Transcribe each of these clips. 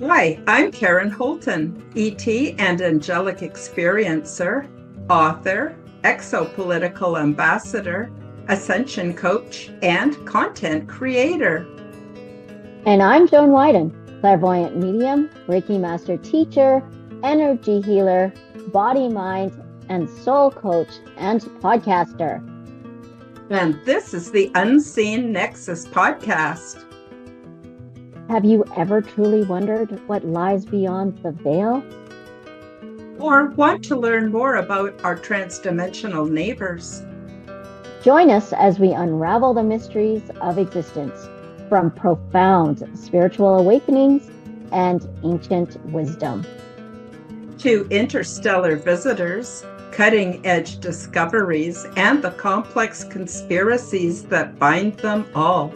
Hi, I'm Karen Holton, ET and angelic experiencer, author, exopolitical ambassador, ascension coach, and content creator. And I'm Joan Wyden, clairvoyant medium, Reiki master teacher, energy healer, body, mind, and soul coach, and podcaster. And this is the Unseen Nexus podcast. Have you ever truly wondered what lies beyond the veil? Or want to learn more about our transdimensional neighbors? Join us as we unravel the mysteries of existence, from profound spiritual awakenings and ancient wisdom, to interstellar visitors, cutting-edge discoveries, and the complex conspiracies that bind them all.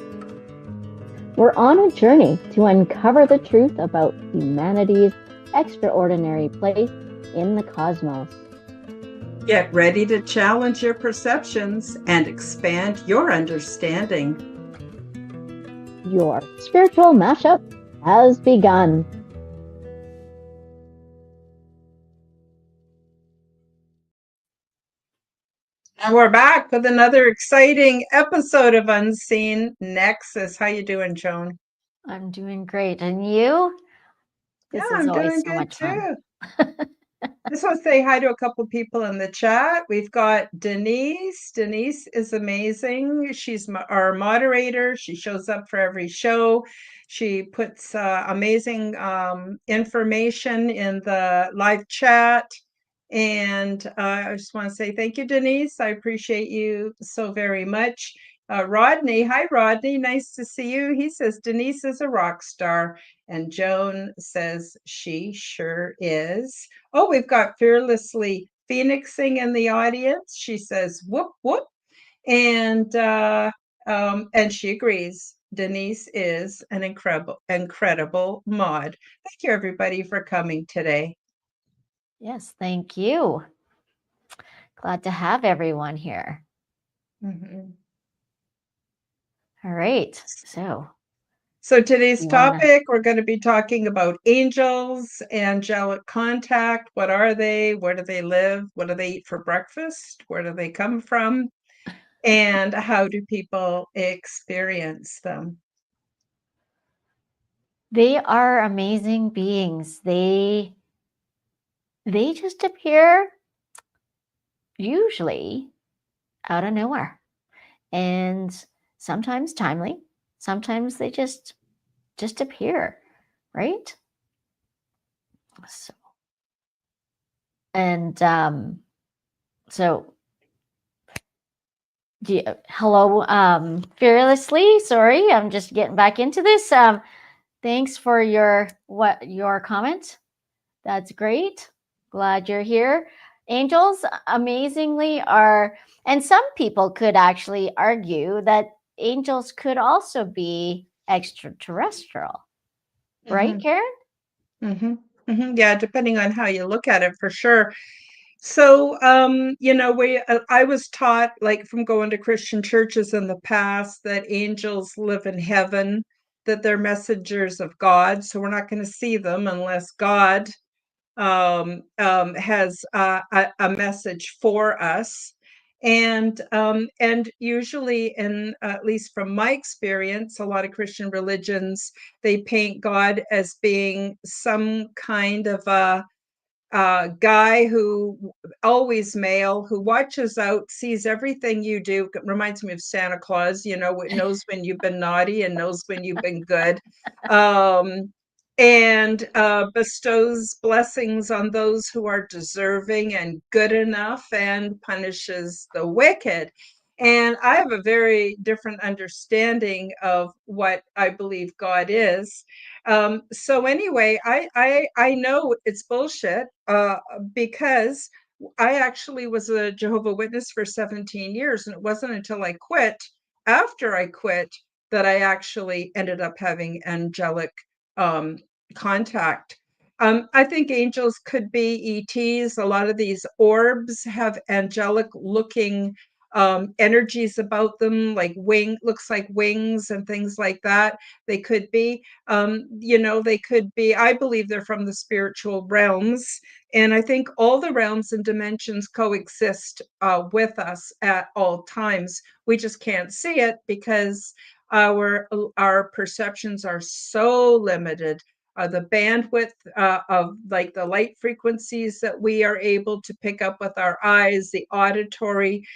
We're on a journey to uncover the truth about humanity's extraordinary place in the cosmos. Get ready to challenge your perceptions and expand your understanding. Your spiritual mashup has begun. And we're back with another exciting episode of Unseen Nexus. How you doing, Joan? I'm doing great. And you? This is I'm doing good too. I just want to say hi to a couple people in the chat. We've got Denise. Denise is amazing. She's our moderator. She shows up for every show. She puts amazing information in the live chat. And I just want to say thank you, Denise. I appreciate you so very much. Rodney, hi, Rodney. Nice to see you. He says Denise is a rock star. And Joan says she sure is. Oh, we've got Fearlessly Phoenixing in the audience. She says, whoop, whoop. And she agrees. Denise is an incredible mod. Thank you, everybody, for coming today. Yes, thank you. Glad to have everyone here. Mm-hmm. All right. So today's topic, we're going to be talking about angels, angelic contact. What are they? Where do they live? What do they eat for breakfast? Where do they come from? And how do people experience them? They are amazing beings. They just appear usually out of nowhere. And sometimes timely, sometimes they just appear, right? So, and so hello, Fearlessly. Sorry, I'm just getting back into this. Thanks for your comment. That's great. Glad you're here. Angels amazingly are, and some people could actually argue that angels could also be extraterrestrial. Mm-hmm. Right, Karen? Mm-hmm. Mm-hmm. Yeah, depending on how you look at it, for sure. So, I was taught, like from going to Christian churches in the past, that angels live in heaven, that they're messengers of God. So we're not going to see them unless God has a message for us. And usually, in at least from my experience, a lot of Christian religions, they paint God as being some kind of a guy who always male, who watches out, sees everything you do. It reminds me of Santa Claus, knows when you've been naughty and knows when you've been good. And bestows blessings on those who are deserving and good enough, and punishes the wicked. And I have a very different understanding of what I believe God is. So anyway, I know it's bullshit because I actually was a Jehovah's Witness for 17 years, and it wasn't until I quit, after I quit, that I actually ended up having angelic contact. I think angels could be ETs. A lot of these orbs have angelic looking energies about them, like looks like wings and things like that. They could be, they could be, I believe they're from the spiritual realms. And I think all the realms and dimensions coexist with us at all times. We just can't see it because our perceptions are so limited. The bandwidth of like the light frequencies that we are able to pick up with our eyes, the auditory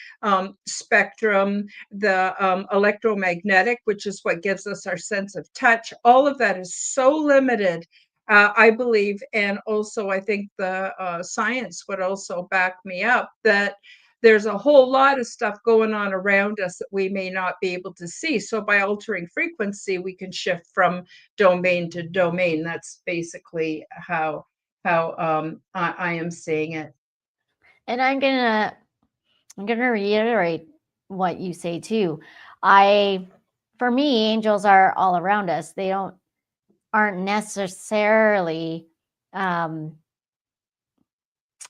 spectrum, the electromagnetic, which is what gives us our sense of touch, all of that is so limited, I believe. And also, I think the science would also back me up that there's a whole lot of stuff going on around us that we may not be able to see. So by altering frequency, we can shift from domain to domain. That's basically how I am seeing it. And I'm gonna reiterate what you say too. For me, angels are all around us. They aren't necessarily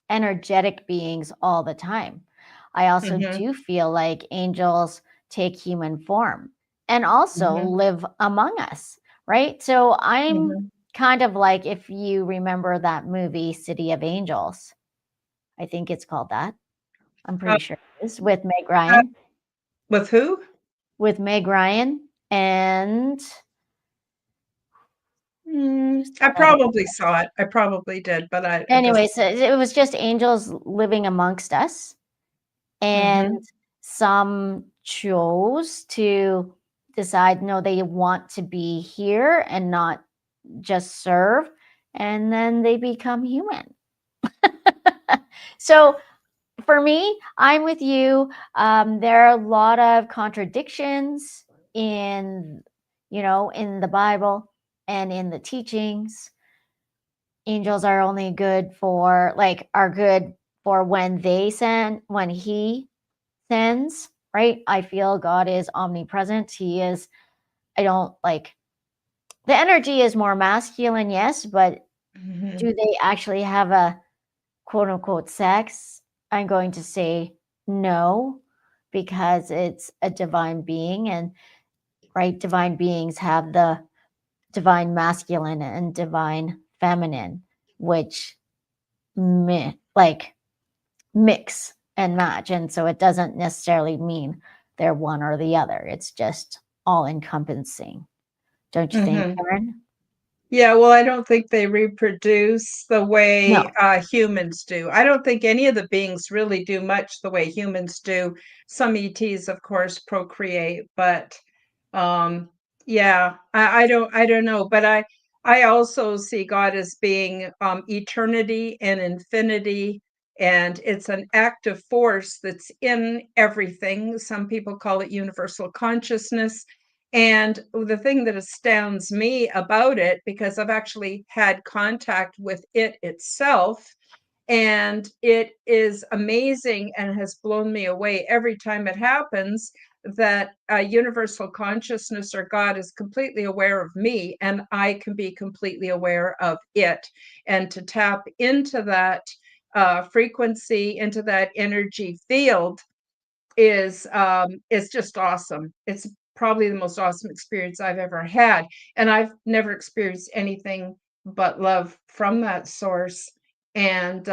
energetic beings all the time. I also do feel like angels take human form and also live among us, right? So I'm kind of like, if you remember that movie, City of Angels, I think it's called that. I'm pretty sure it is, with Meg Ryan. With who? With Meg Ryan and I probably saw it. I probably did, but I just. anyways, it was just angels living amongst us. And some chose to decide, no, they want to be here and not just serve. And then they become human. So for me, I'm with you. There are a lot of contradictions in, in the Bible and in the teachings. Angels are only good for, are good for when he sends, right? I feel God is omnipresent. I don't like, the energy is more masculine, yes, but do they actually have a quote unquote sex? I'm going to say no, because it's a divine being, and right, divine beings have the divine masculine and divine feminine, which mix and match. And so it doesn't necessarily mean they're one or the other. It's just all encompassing. Don't you think, Karen? Yeah, well, I don't think they reproduce the way No. humans do. I don't think any of the beings really do much the way humans do. Some ETs, of course, procreate, but um, yeah, I don't know. But I also see God as being eternity and infinity, and it's an active force that's in everything. Some people call it universal consciousness. And the thing that astounds me about it, because I've actually had contact with it itself, and it is amazing and has blown me away every time it happens, that universal consciousness or God is completely aware of me, and I can be completely aware of it. And to tap into that frequency, into that energy field, is just awesome. It's probably the most awesome experience I've ever had, and I've never experienced anything but love from that source. And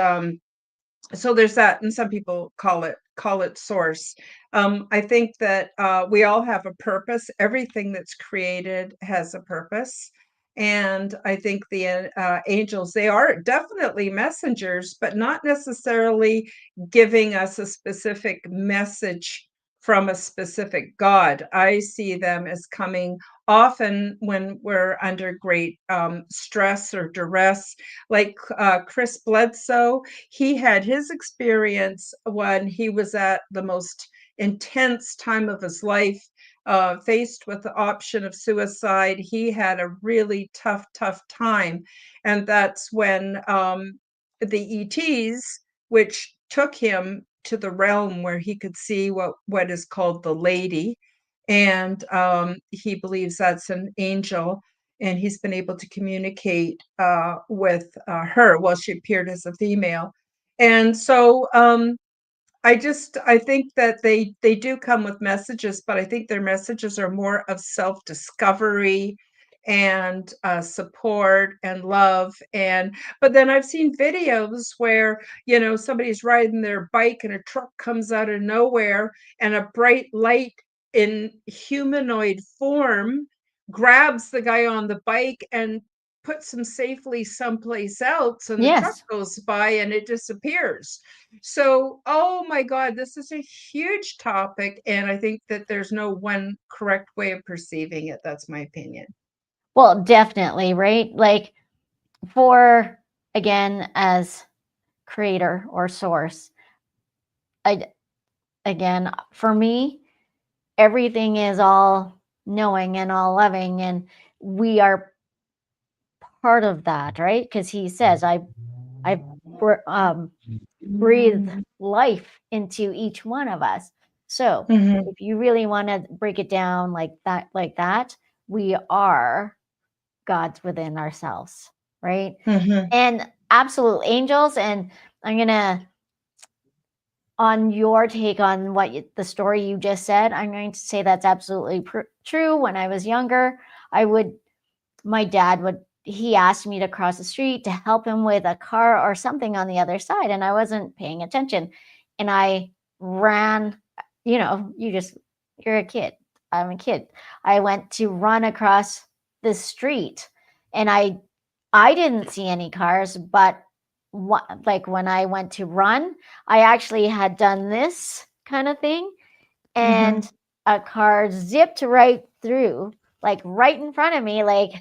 so there's that, and some people call it source. I think that we all have a purpose. Everything that's created has a purpose. And I think the angels, they are definitely messengers, but not necessarily giving us a specific message from a specific God. I see them as coming often when we're under great stress or duress, like Chris Bledsoe. He had his experience when he was at the most intense time of his life, faced with the option of suicide. He had a really tough time. And that's when the ETs, which took him to the realm where he could see what is called the lady. And he believes that's an angel, and he's been able to communicate with her. Well, she appeared as a female. And so I think that they do come with messages, but I think their messages are more of self-discovery and support and love. And but then I've seen videos where, somebody's riding their bike and a truck comes out of nowhere and a bright light in humanoid form grabs the guy on the bike and puts him safely someplace else, and the truck Yes. goes by and it disappears. So, oh my God, this is a huge topic, and I think that there's no one correct way of perceiving it. That's my opinion. Well, definitely, right? Like for again as creator or source, I again for me everything is all knowing and all loving, and we are part of that, right? Because he says I breathe life into each one of us. So Mhm, if you really want to break it down like that, we are gods within ourselves, right? mhm, And absolute angels. And I'm gonna on your take on the story you just said. I'm going to say that's absolutely true. When I was younger, I would my dad would he asked me to cross the street to help him with a car or something on the other side, and I wasn't paying attention, and I ran. You're a kid. I'm a kid. I went to run across the street, and I didn't see any cars, but like when I went to run, I actually had done this kind of thing, mhm, and a car zipped right through, like right in front of me, like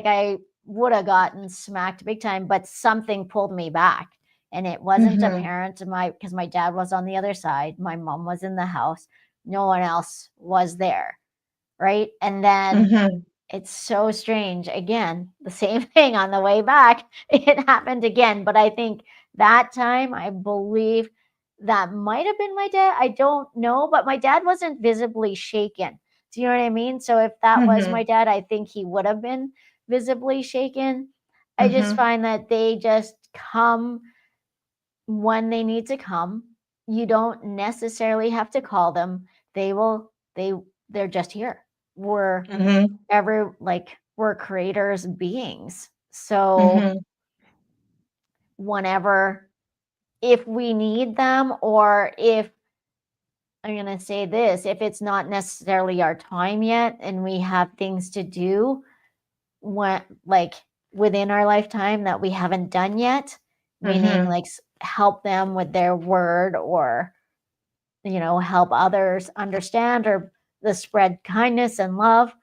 I would have gotten smacked big time, but something pulled me back. And it wasn't mhm, apparent to because my dad was on the other side. My mom was in the house. No one else was there. Right. And then mhm, it's so strange. Again, the same thing on the way back. It happened again. But I think that time, I believe that might have been my dad. I don't know, but my dad wasn't visibly shaken. Do you know what I mean? So if that was my mhm, dad, I think he would have been visibly shaken. I just mhm, find that they just come when they need to come. You don't necessarily have to call them. They will, they're just here. We're mhm, we're creators beings. So mhm, whenever if we need them, or if I'm going to say this, if it's not necessarily our time yet and we have things to do when like within our lifetime that we haven't done yet, meaning mhm, like help them with their word, or help others understand, or the spread kindness and love,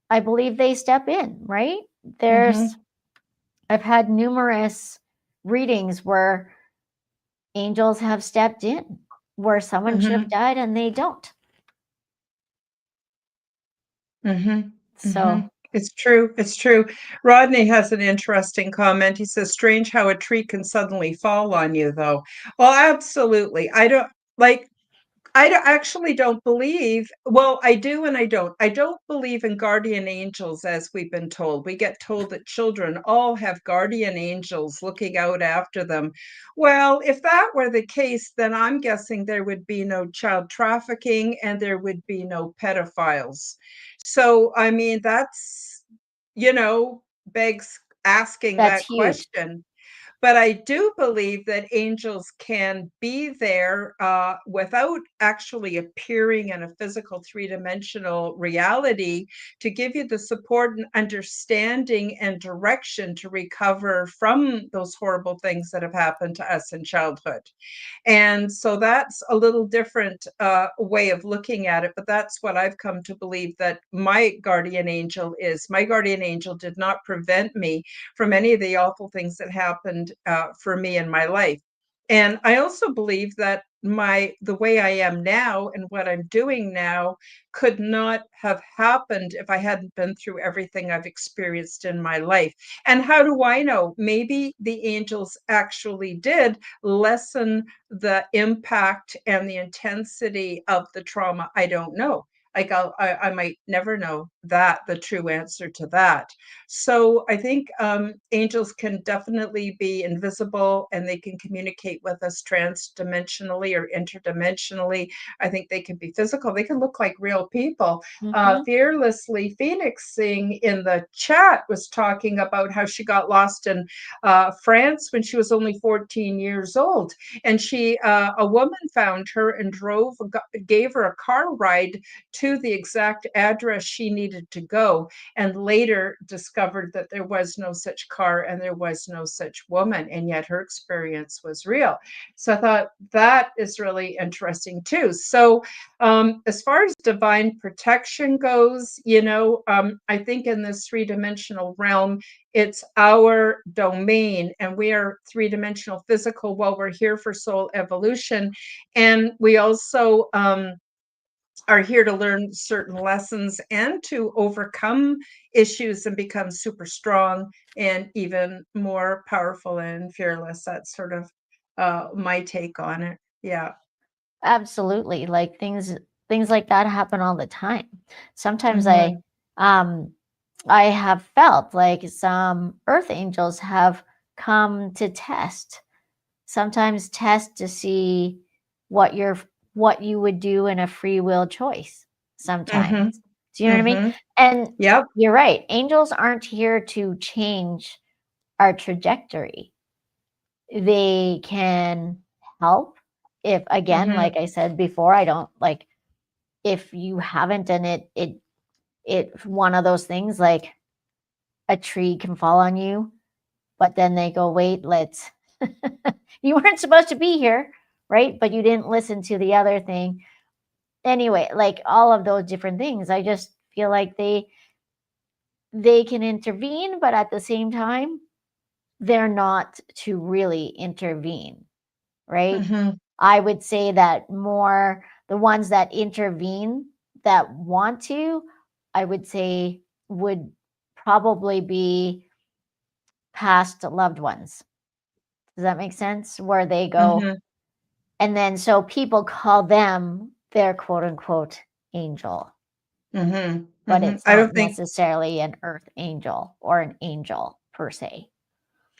I believe they step in, right? There's mhm, I've had numerous readings where angels have stepped in, where someone should have mhm, died and they don't. mhm, So mhm. It's true. It's true. Rodney has an interesting comment. He says, "Strange how a tree can suddenly fall on you, though." Well, absolutely. I don't like actually don't believe, well, I do and I don't. I don't believe in guardian angels as we've been told. We get told that children all have guardian angels looking out after them. Well, if that were the case, then I'm guessing there would be no child trafficking and there would be no pedophiles. So, I mean, begs asking that's that huge. question. But I do believe that angels can be there without actually appearing in a physical three-dimensional reality to give you the support and understanding and direction to recover from those horrible things that have happened to us in childhood. And so that's a little different way of looking at it, but that's what I've come to believe that my guardian angel is. My guardian angel did not prevent me from any of the awful things that happened for me in my life. And I also believe that the way I am now and what I'm doing now could not have happened if I hadn't been through everything I've experienced in my life. And how do I know? Maybe the angels actually did lessen the impact and the intensity of the trauma. I don't know. Like I might never know that, the true answer to that. So I think angels can definitely be invisible, and they can communicate with us transdimensionally or interdimensionally. I think they can be physical. They can look like real people. Mm-hmm. Fearlessly Phoenixing in the chat was talking about how she got lost in France when she was only 14 years old, and a woman found her and gave her a car ride to the exact address she needed to go, and later discovered that there was no such car and there was no such woman, and yet her experience was real. So I thought that is really interesting too. So as far as divine protection goes, I think in this three-dimensional realm, it's our domain, and we are three-dimensional physical while we're here for soul evolution. And we also are here to learn certain lessons and to overcome issues and become super strong and even more powerful and fearless. That's sort of my take on it. Yeah. Absolutely. Like things like that happen all the time. Sometimes Mm-hmm. um I have felt like some earth angels have come to test. Sometimes test to see what your what you would do in a free will choice sometimes. Mm-hmm. Do you know what I mean? Mm-hmm. And Yep. you're right. Angels aren't here to change our trajectory. They can help if, again, Mm-hmm. like I said before, I don't like if you haven't, and it's one of those things like a tree can fall on you, but then they go, wait, let's you weren't supposed to be here, right? But you didn't listen to the other thing. Anyway, like all of those different things, I just feel like they can intervene, but at the same time, they're not to really intervene, right? Mm-hmm. I would say that more the ones that intervene that want to, I would say would probably be past loved ones. Does that make sense? Where they go, Mm-hmm. and then so people call them their quote unquote angel, Mm-hmm. but Mm-hmm. it's I not don't think necessarily an earth angel or an angel per se.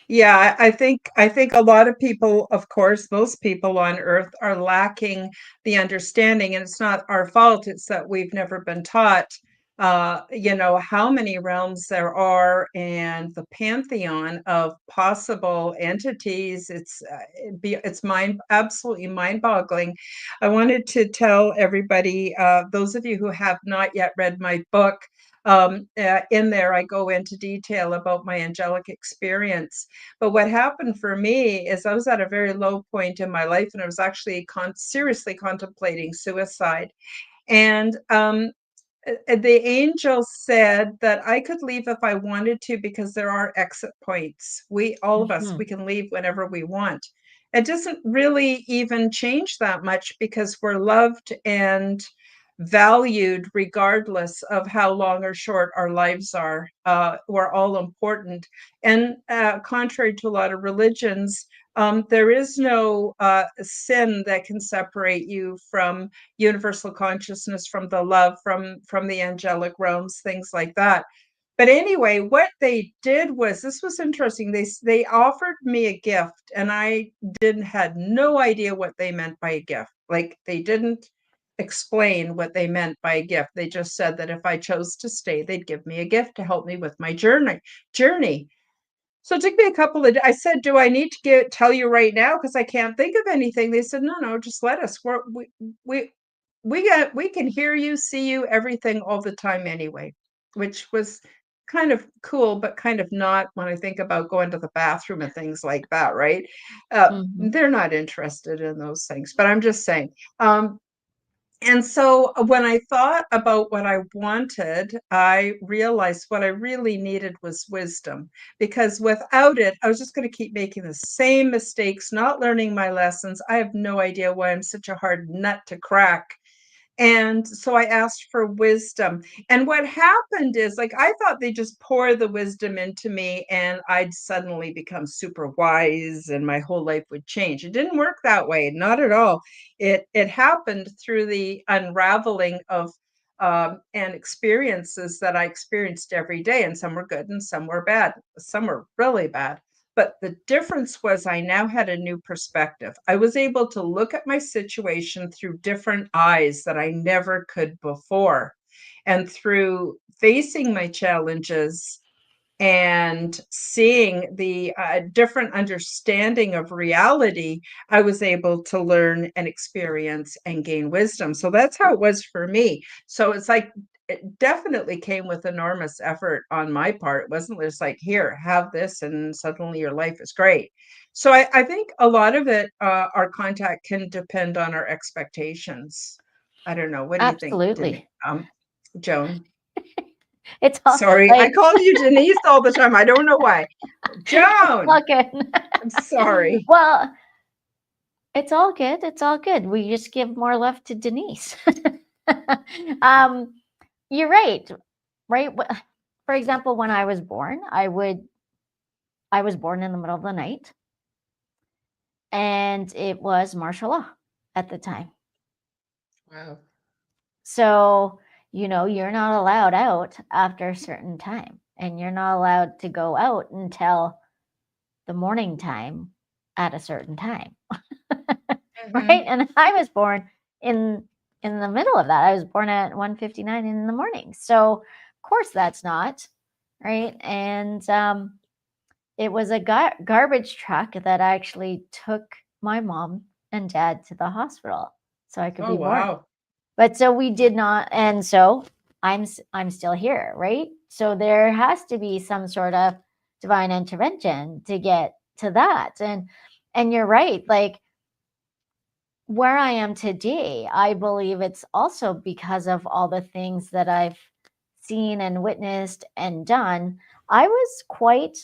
Yeah, I think a lot of people, of course, most people on earth are lacking the understanding, and it's not our fault. It's that we've never been taught, how many realms there are and the pantheon of possible entities. It's absolutely mind-boggling. I wanted to tell everybody, those of you who have not yet read my book, in there, I go into detail about my angelic experience. But what happened for me is I was at a very low point in my life, and I was actually seriously contemplating suicide. And the angel said that I could leave if I wanted to because there are exit points. All of us, Mm-hmm. we can leave whenever we want. It doesn't really even change that much because we're loved and valued regardless of how long or short our lives are. We're all important. And contrary to a lot of religions, there is no sin that can separate you from universal consciousness, from the love, from the angelic realms, things like that. But anyway, what they did was, this was interesting. They offered me a gift, and I didn't had no idea what they meant by a gift. Like, they didn't explain what they meant by a gift. They just said that if I chose to stay, they'd give me a gift to help me with my journey. So it took me a couple of I said, "Do I need to tell you right now? Because I can't think of anything." They said, "No, no, just let us. We we can hear you, see you, everything all the time anyway," which was kind of cool, but kind of not when I think about going to the bathroom and things like that, right? Mm-hmm. They're not interested in those things, but I'm just saying. And so when I thought about what I wanted, I realized what I really needed was wisdom, because without it, I was just going to keep making the same mistakes, not learning my lessons. I have no idea why I'm such a hard nut to crack. And so I asked for wisdom. And what happened is, like, I thought they just pour the wisdom into me and I'd suddenly become super wise and my whole life would change. It didn't work that way, not at all. It happened through the unraveling of and experiences that I experienced every day. And some were good and some were bad. Some were really bad. But the difference was I now had a new perspective. I was able to look at my situation through different eyes that I never could before. And through facing my challenges and seeing the different understanding of reality, I was able to learn and experience and gain wisdom. So that's how it was for me. So it's like, it definitely came with enormous effort on my part. It wasn't just like, here, have this, and suddenly your life is great. So I think a lot of it, our contact can depend on our expectations. I don't know. What do you think, Absolutely. Joan? It's all Sorry, I like call you Denise all the time. I don't know why. Joan, all good. I'm sorry. Well, it's all good. It's all good. We just give more love to Denise. um, you're right. Right. For example, when I was born, I was born in the middle of the night, and it was martial law at the time. Wow. So, you're not allowed out after a certain time, and you're not allowed to go out until the morning time at a certain time. Right? Mhm. And I was born in in the middle of that. I was born at 1:59 in the morning. So, of course that's not, right? And it was a garbage truck that actually took my mom and dad to the hospital so I could Oh, be born. wow. But so we did not, and so I'm still here, right? So there has to be some sort of divine intervention to get to that. And you're right, like where I am today, I believe it's also because of all the things that I've seen and witnessed and done. I was quite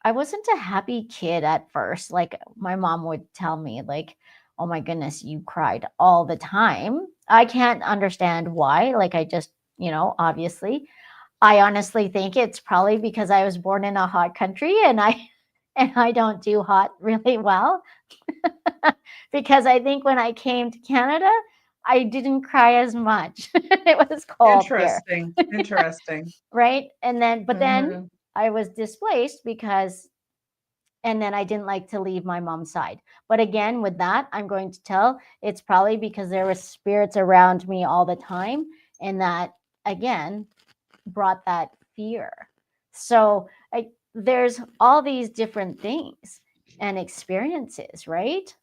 I wasn't a happy kid at first. Like my mom would tell me, like, "Oh my goodness, you cried all the time." I can't understand why. Like I just, obviously, I honestly think it's probably because I was born in a hot country and I and I don't do hot really well. Because I think when I came to Canada, I didn't cry as much. It was cold here, Interesting. Interesting. right? But then Mhm. I was displaced because and then I didn't like to leave my mom's side. But again, with that, I'm going to tell it's probably because there were spirits around me all the time, and that again brought that fear. So there's all these different things and experiences, right?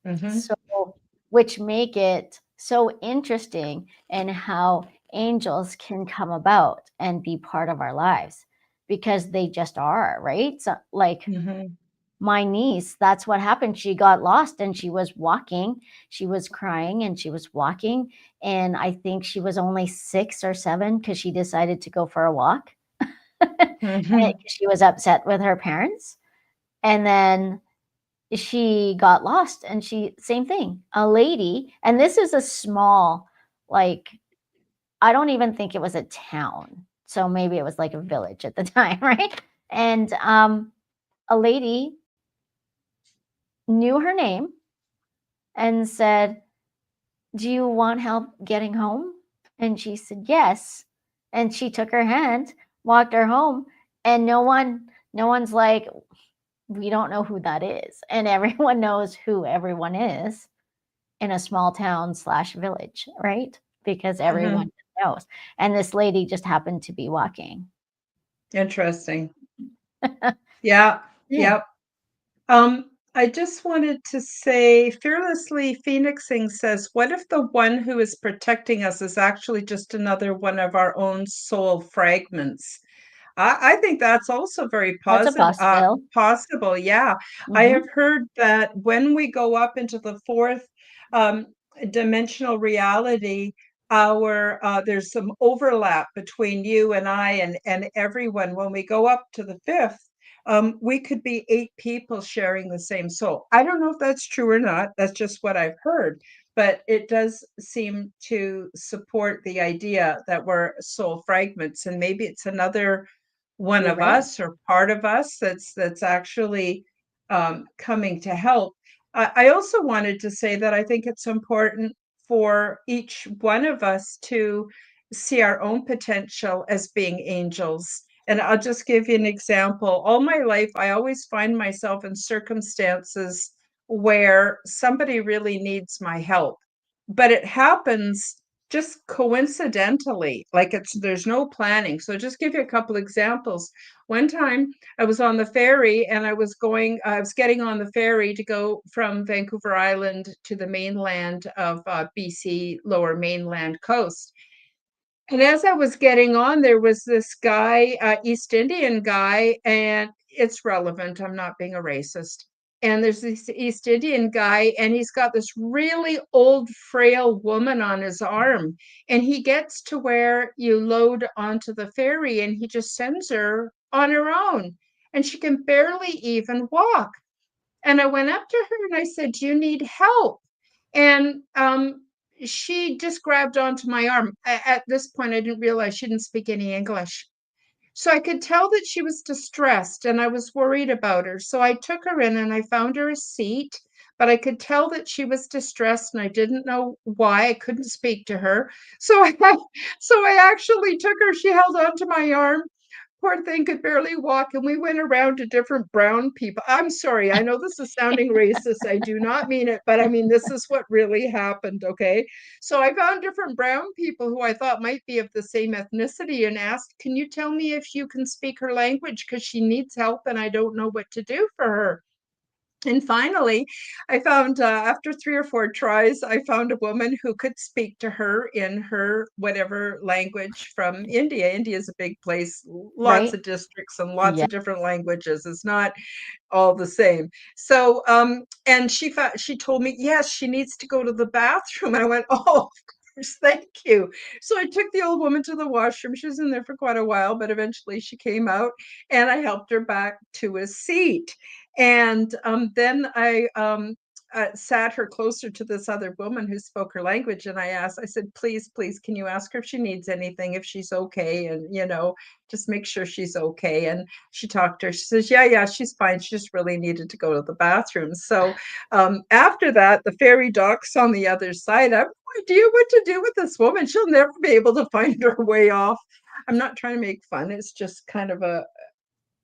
Mhm. So, which make it so interesting and how angels can come about and be part of our lives because they just are, right? So, like Mhm. my niece, that's what happened. She got lost and she was walking. She was crying and she was walking. And I think she was only 6 or 7 because she decided to go for a walk. And Mhm. she was upset with her parents. And then she got lost and same thing, a lady. And this is a small, like, I don't even think it was a town. So maybe it was like a village at the time, right? And a lady knew her name and said, "Do you want help getting home?" And she said, "Yes." And she took her hand, walked her home, and no one's like, "We don't know who that is." And everyone knows who everyone is in a small town slash village, right? Because everyone Mhm. knows. And this lady just happened to be walking. Interesting. Yeah. Yeah. Yep. I just wanted to say, Fearlessly Phoenixing says, what if the one who is protecting us is actually just another one of our own soul fragments? I think that's also very That's a positive, possible. possible. Yeah, I have Hmm. heard that when we go up into the fourth um, dimensional reality, our there's some overlap between you and I and everyone. When we go up to the fifth, we could be 8 people sharing the same soul. I don't know if that's true or not. That's just what I've heard. But it does seem to support the idea that we're soul fragments, and maybe it's another one You're of right. us or part of us that's actually coming to help. I also wanted to say that I think it's important for each one of us to see our own potential as being angels. And I'll just give you an example. All my life, I always find myself in circumstances where somebody really needs my help, but it happens just coincidentally, like there's no planning. So just give you a couple examples. One time I was on the ferry and I was getting on the ferry to go from Vancouver Island to the mainland of BC, lower mainland coast. And as I was getting on, there was this guy, East Indian guy, and it's relevant. I'm not being a racist. And there's this East Indian guy, and he's got this really old, frail woman on his arm. And he gets to where you load onto the ferry, and he just sends her on her own. And she can barely even walk. And I went up to her and I said, "Do you need help?" And she just grabbed onto my arm. At this point, I didn't realize she didn't speak any English. So I could tell that she was distressed and I was worried about her. So I took her in and I found her a seat, but I could tell that she was distressed and I didn't know why. I couldn't speak to her. So I actually took her, she held onto my arm. Poor thing could barely walk, and we went around to different brown people. I'm sorry, I know this is sounding racist. I do not mean it, but I mean, this is what really happened, okay? So I found different brown people who I thought might be of the same ethnicity and asked, "Can you tell me if you can speak her language? Because she needs help and I don't know what to do for her." And finally, I found after 3 or 4 tries, I found a woman who could speak to her in her whatever language from India. India is a big place, lots Right? of districts and lots Yeah. of different languages. It's not all the same. So, and she told me, yes, she needs to go to the bathroom. And I went, "Oh, of course, thank you." So I took the old woman to the washroom. She was in there for quite a while, but eventually she came out and I helped her back to a seat. And then I sat her closer to this other woman who spoke her language. And I said, "Please, please, can you ask her if she needs anything, if she's okay? And, just make sure she's okay." And she talked to her. She says, "Yeah, yeah, she's fine. She just really needed to go to the bathroom." So after that, the ferry docks on the other side. I have no idea what to do with this woman. She'll never be able to find her way off. I'm not trying to make fun. It's just kind of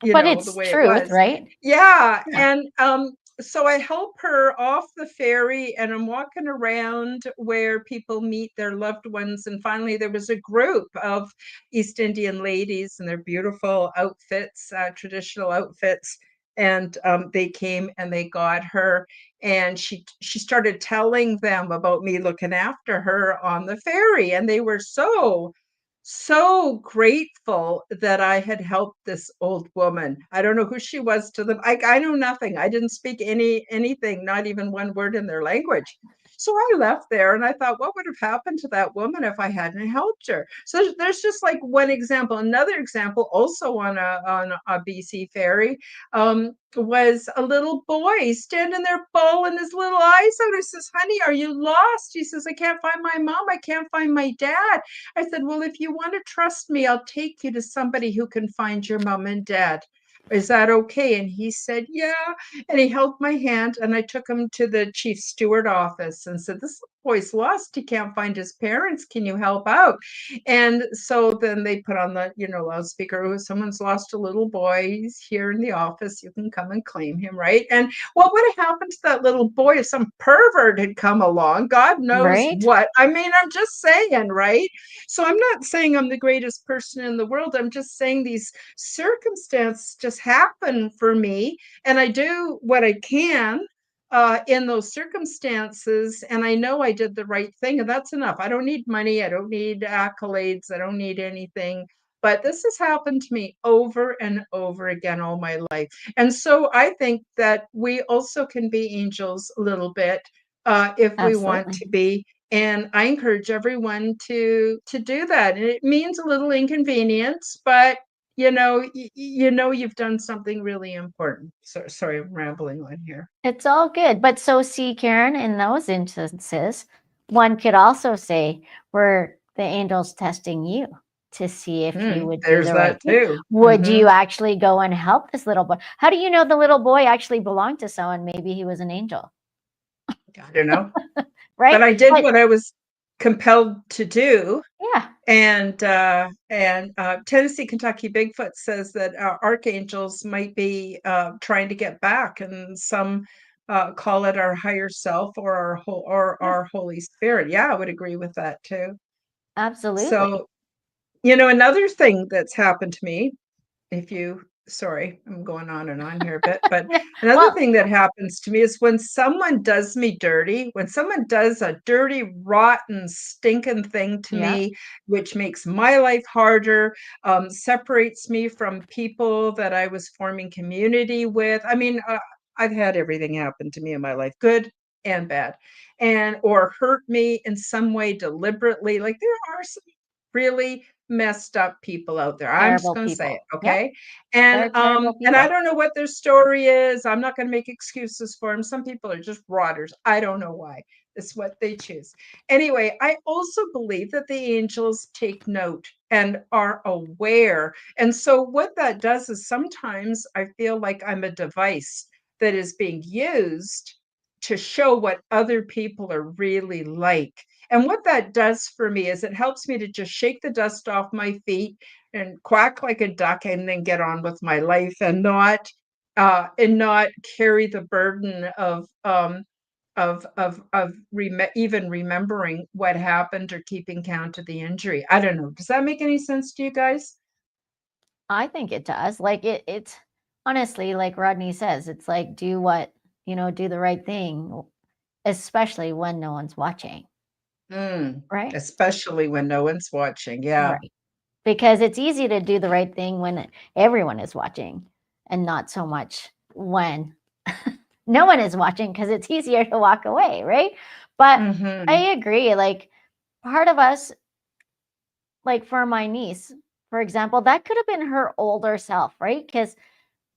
But the it's way it truth, was. right? Yeah, Yeah. and, so I help her off the ferry, and I'm walking around where people meet their loved ones, and finally there was a group of East Indian ladies in their beautiful outfits, traditional outfits, and, they came and they got her, and she started telling them about me looking after her on the ferry, and they were so grateful that I had helped this old woman. I don't know who she was to them. I know nothing. I didn't speak anything, not even one word in their language. So I left there and I thought, what would have happened to that woman if I hadn't helped her? So there's just like one example. Another example, also on a BC ferry, was a little boy standing there bawling his little eyes out. I says, "Honey, are you lost?" He says, "I can't find my mom. I can't find my dad." I said, "Well, if you want to trust me, I'll take you to somebody who can find your mom and dad. Is that okay?" And he said, "Yeah." And he held my hand and I took him to the chief steward office and said, "This boy's lost. He can't find his parents. Can you help out?" And so then they put on the, loudspeaker, "Oh, someone's lost a little boy. He's here in the office. You can come and claim him," right? And what would have happened to that little boy if some pervert had come along? God knows Right? what. I mean, I'm just saying, right? So I'm not saying I'm the greatest person in the world. I'm just saying these circumstances just happen for me, and I do what I can in those circumstances, and I know I did the right thing, and that's enough. I don't need money. I don't need accolades. I don't need anything. But this has happened to me over and over again all my life. And so I think that we also can be angels a little bit if we want Absolutely. to be. And I encourage everyone to do that. And it means a little inconvenience, but you've done something really important. So sorry, I'm rambling on here. It's all good. But so, see, Karen, in those instances, one could also say, were the angels testing you to see if you would do There's the right that thing? too. Would you actually go and help this little boy? How do you know the little boy actually belonged to someone? Maybe he was an angel. I don't know. right? But I did what I was compelled to do. Yeah. And Tennessee, Kentucky Bigfoot says that archangels might be trying to get back, and some call it our higher self or our Holy Spirit. Yeah, I would agree with that too. Absolutely. So, another thing that's happened to me, sorry, I'm going on and on here a bit, but another Well, thing that happens to me is when someone does me dirty, when someone does a dirty, rotten, stinking thing to yeah, me, which makes my life harder, separates me from people that I was forming community with. I mean, I've had everything happen to me in my life, good and bad, or hurt me in some way deliberately. Like, there are some really messed up people out there. I'm just terrible going to say it, people. Yep, okay? And they're terrible I people. don't know what their story is. I'm not going to make excuses for them. Some people are just rotters. I don't know why. It's what they choose. Anyway, I also believe that the angels take note and are aware. And so what that does is sometimes I feel like I'm a device that is being used to show what other people are really like. And what that does for me is it helps me to just shake the dust off my feet and quack like a duck and then get on with my life, and not carry the burden of even remembering what happened or keeping count of the injury. I don't know. Does that make any sense to you guys? I think it does. Like it's honestly, like Rodney says, it's like do what, do the right thing, especially when no one's watching, right? Especially when no one's watching. Yeah. Right. Because it's easy to do the right thing when everyone is watching and not so much when no one is watching because it's easier to walk away, right? But Mm-hmm. I agree. Like part of us, like for my niece, for example, that could have been her older self, right? Because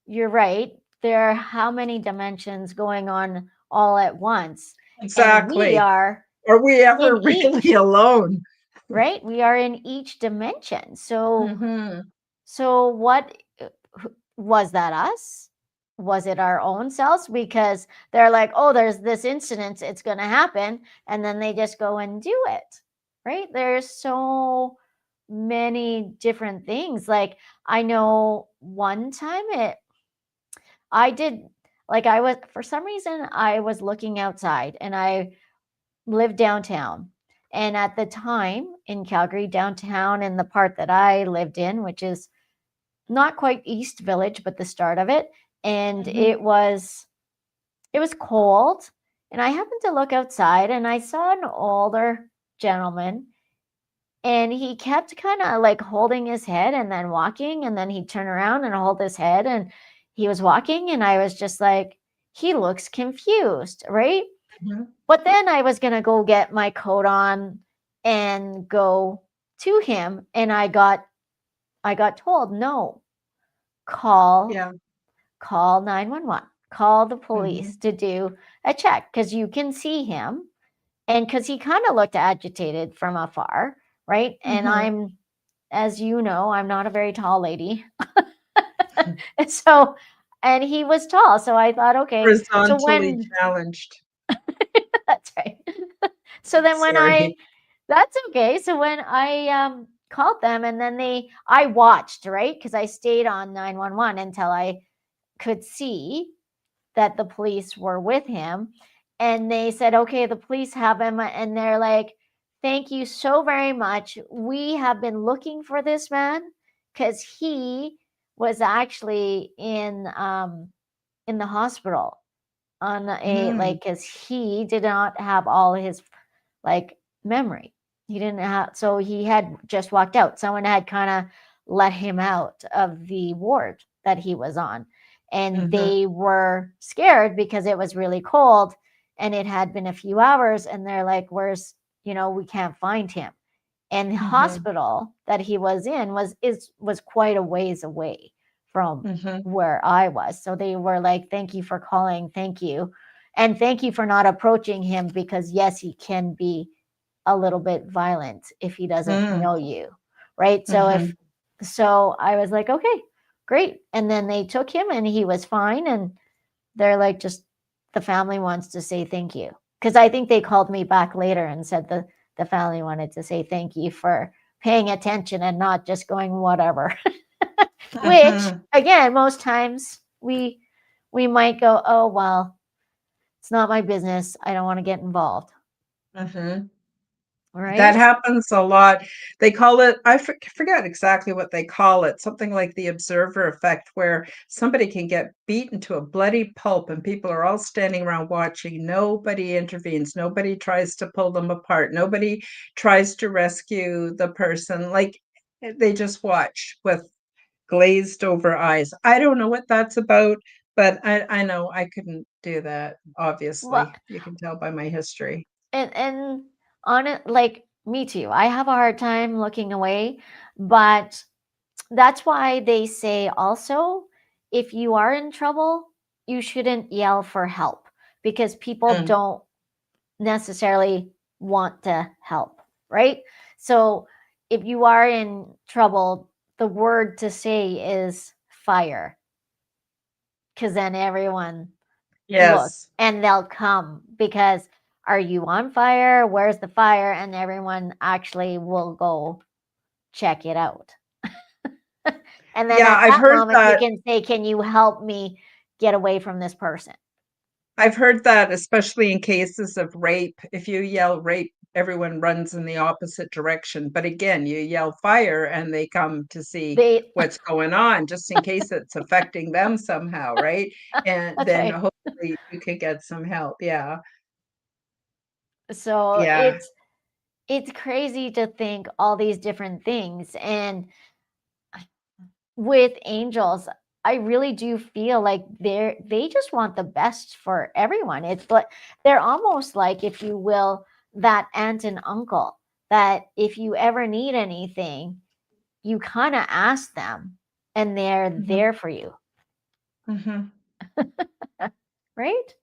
you're right. There are how many dimensions going on all at once. And we Exactly. are Are we in ever really each, alone? right? We are in each dimension. So Mm-hmm. So what was that us? Was it our own selves? Because they're like, oh, there's this incident, it's going to happen. And then they just go and do it, right? There's so many different things. Like, I know one time I did, like, for some reason, I was looking outside and I lived downtown. And at the time in Calgary, downtown, in the part that I lived in, which is not quite East Village, but the start of it. And Mm-hmm. it was cold. And I happened to look outside and I saw an older gentleman and he kept kind of like holding his head and then walking. And then he'd turn around and hold his head and he was walking. And I was just like, he looks confused, right? Mm-hmm. But then I was going to go get my coat on and go to him. And I got told, no, call Yeah. call 911, call the Mm-hmm. police to do a check because you can see him. And because he kind of looked agitated from afar, right? And Mm-hmm. as you know, I'm not a very tall lady. And so, and he was tall. So I thought, okay. So Horizontally when, challenged. that's right. So then Sorry. that's okay. So when I called them and then I watched, right? Because I stayed on 911 until I could see that the police were with him. And they said, okay, the police have him. And they're like, thank you so very much. We have been looking for this man because he was actually in the hospital on a Mm-hmm. like because he did not have all his like memory. He didn't have, so he had just walked out. Someone had kind of let him out of the ward that he was on. And Mm-hmm. they were scared because it was really cold and it had been a few hours. And they're like, we can't find him. And the Mm-hmm. hospital that he was in was quite a ways away from Mm-hmm. where I was. So they were like, thank you for calling. Thank you. And thank you for not approaching him because yes, he can be a little bit violent if he doesn't know you. Right. Mm-hmm. So I was like, okay, great. And then they took him and he was fine. And they're like, just the family wants to say thank you. because I think they called me back later and said the family wanted to say thank you for paying attention and not just going whatever. Which again, most times we might go, oh well, it's not my business. I don't want to get involved. That Right? happens a lot. They call it, I forget exactly what they call it, something like the observer effect, where somebody can get beaten to a bloody pulp and people are all standing around watching. Nobody intervenes. Nobody tries to pull them apart. Nobody tries to rescue the person. Like they just watch with glazed over eyes. I don't know what that's about, but I know I couldn't do that, Well, obviously. You can tell by my history. and on it, like me too. I have a hard time looking away, but that's why they say also, if you are in trouble, you shouldn't yell for help because people don't necessarily want to help, right? So if you are in trouble, the word to say is fire, because then everyone looks Yes. and they'll come because are you on fire? Where's the fire? And everyone actually will go check it out. And then Yeah, at I've that heard moment, you that. can say, can you help me get away from this person? I've heard that, especially in cases of rape. If you yell rape, everyone runs in the opposite direction. But again, you yell fire and they come to see They, what's going on, just in case it's affecting them somehow, right? And that's then right. hopefully you could get some help. Yeah. So Yeah. it's crazy to think all these different things. And with angels, I really do feel like they just want the best for everyone. It's but they're almost like, if you will, that aunt and uncle that if you ever need anything, you kind of ask them and they're there for you. Right?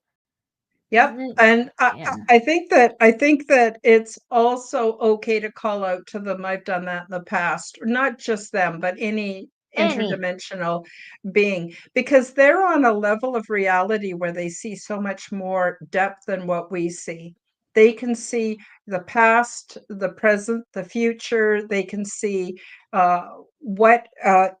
Yep. Isn't it? And Yeah. I think that it's also okay to call out to them. I've done that in the past, not just them, but any Any. interdimensional being, because they're on a level of reality where they see so much more depth than what we see. They can see the past, the present, the future. They can see what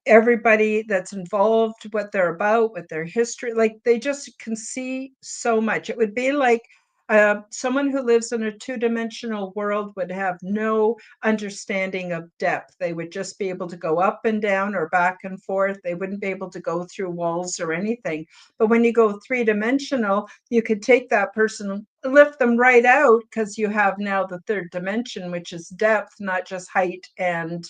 everybody that's involved, what they're about, what their history, like they just can see so much. It would be like someone who lives in a two-dimensional world would have no understanding of depth. They would just be able to go up and down or back and forth. They wouldn't be able to go through walls or anything. But when you go three-dimensional, you could take that person, lift them right out, because you have now the third dimension, which is depth, not just height and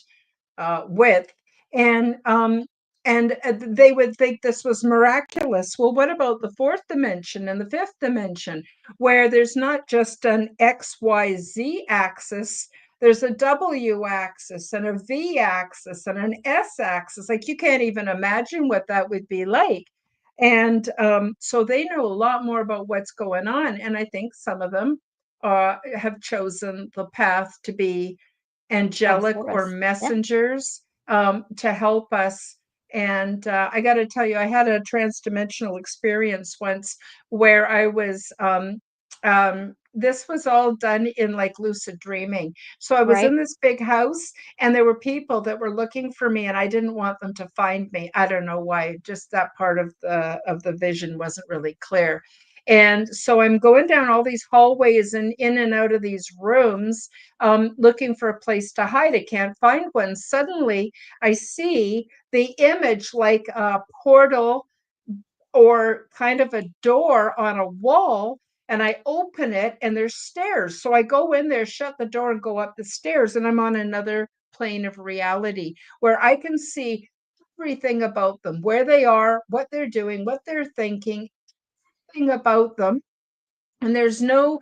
width, and they would think this was miraculous. Well, what about the fourth dimension and the fifth dimension, where there's not just an XYZ axis, there's a W axis and a V axis and an S axis. Like you can't even imagine what that would be like. And so they know a lot more about what's going on. And I think some of them have chosen the path to be Of angelic or service. Yeah. messengers to help us. And I got to tell you, I had a transdimensional experience once where I was, this was all done in like lucid dreaming. So I was Right. in this big house and there were people that were looking for me and I didn't want them to find me. I don't know why, just that part of the vision wasn't really clear. And so I'm going down all these hallways and in and out of these rooms, looking for a place to hide. I can't find one. Suddenly, I see the image like a portal or kind of a door on a wall. And I open it and there's stairs. So I go in there, shut the door, and go up the stairs. And I'm on another plane of reality where I can see everything about them, where they are, what they're doing, what they're thinking, everything about them. And there's no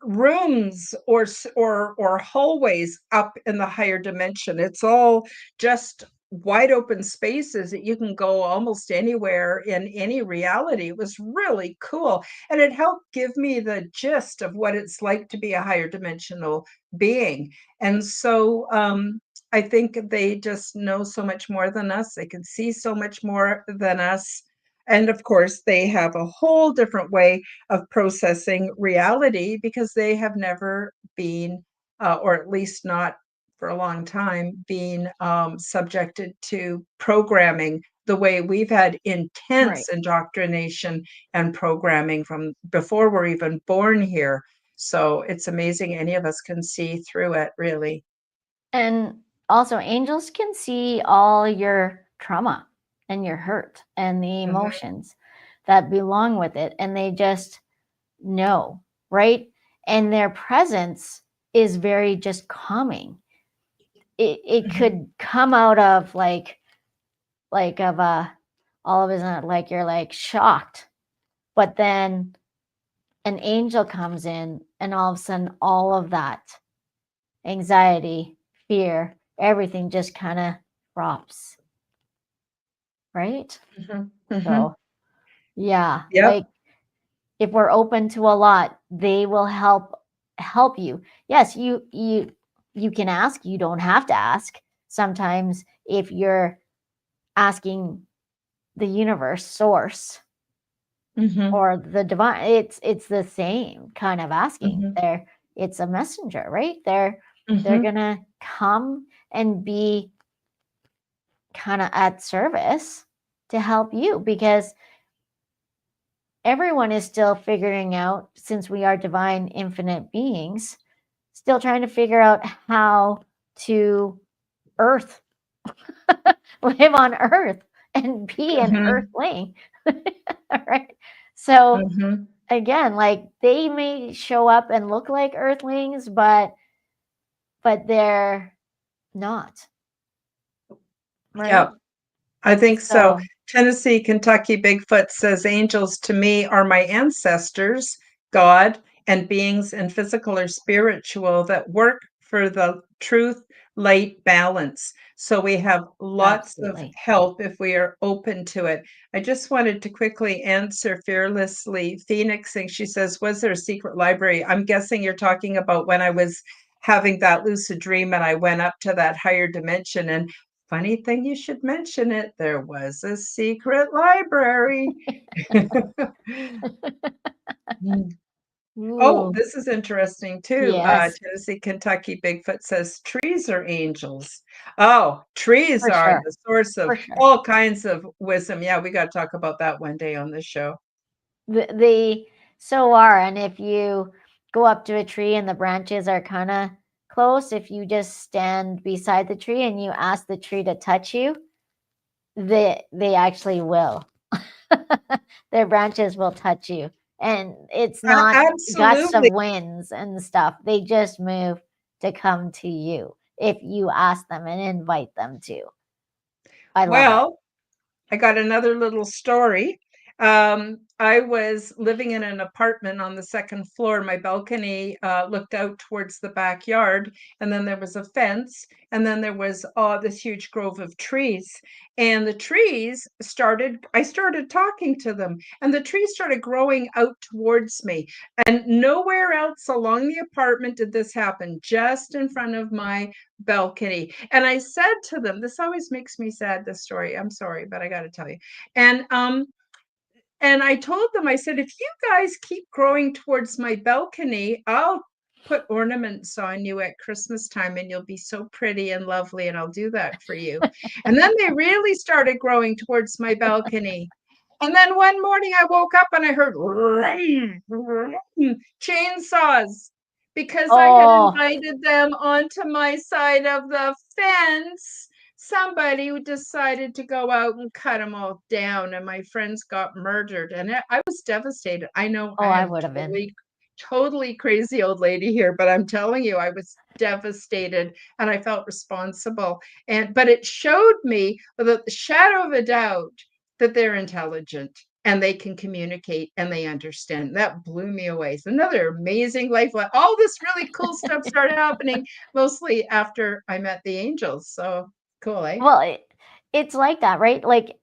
rooms or hallways up in the higher dimension. It's all just wide open spaces that you can go almost anywhere in any reality. It was really cool, and it helped give me the gist of what it's like to be a higher dimensional being. And so I think they just know so much more than us. They can see so much more than us. And of course, they have a whole different way of processing reality because they have never been, or at least not for a long time, been subjected to programming the way we've had Right. intense indoctrination and programming from before we're even born here. So it's amazing any of us can see through it, really. And also, angels can see all your trauma and your hurt and the Mhm, emotions that belong with it. And they just know, right? And their presence is very just calming. It mhm, could come out of like of a all of a sudden like you're like shocked, but then an angel comes in and all of a sudden all of that anxiety, fear, everything just kind of drops, right? mhm, mhm. So, yeah, Yep. like if we're open to a lot, they will help you. Yes, you can ask, you don't have to ask. Sometimes if you're asking the universe source Mhm, or the divine, it's the same kind of asking. mhm, There it's a messenger, right? They're mhm. going to come and be kind of at service to help you because everyone is still figuring out, since we are divine infinite beings, still trying to figure out how to earth live on earth and be an Mhm, earthling. Right? So mhm. again, like they may show up and look like earthlings, but they're not, right? Yeah, I think so. So Tennessee, Kentucky Bigfoot says angels to me are my ancestors, God, and beings in physical or spiritual that work for the truth, light balance. So we have lots of absolutely. help if we are open to it. I just wanted to quickly answer fearlessly Phoenixing. She says, was there a secret library? I'm guessing you're talking about when I was having that lucid dream and I went up to that higher dimension. And funny thing you should mention it, there was a secret library. Mm. Oh, Ooh, this is interesting too. yes, Tennessee, Kentucky Bigfoot says trees are angels. Oh, trees for are sure. the source of For sure. all kinds of wisdom. Yeah, we got to talk about that one day on this show. They so are. And if you go up to a tree and the branches are kind of close, if you just stand beside the tree and you ask the tree to touch you, they actually will. Their branches will touch you. And it's not gusts of Absolutely. winds and stuff. They just move to come to you if you ask them and invite them to. I love it. Well, I got another little story. I was living in an apartment on the second floor. My balcony looked out towards the backyard, and then there was a fence, and then there was this huge grove of trees. And the trees I started talking to them, and the trees started growing out towards me. And nowhere else along the apartment did this happen, just in front of my balcony. And I said to them, this always makes me sad, this story. I'm sorry, but I got to tell you. And I told them, I said, if you guys keep growing towards my balcony, I'll put ornaments on you at Christmas time and you'll be so pretty and lovely and I'll do that for you. And then they really started growing towards my balcony. And then one morning I woke up and I heard chainsaws because I had Oh, invited them onto my side of the fence. Somebody who decided to go out and cut them all down, and my friends got murdered. And I was devastated. I know oh, I I am would have been. totally crazy old lady here, but I'm telling you, I was devastated and I felt responsible. But it showed me without the shadow of a doubt that they're intelligent and they can communicate and they understand. That blew me away. It's another amazing life. All this really cool stuff started happening mostly after I met the angels. So cool, eh? Well, it's like that, right? Like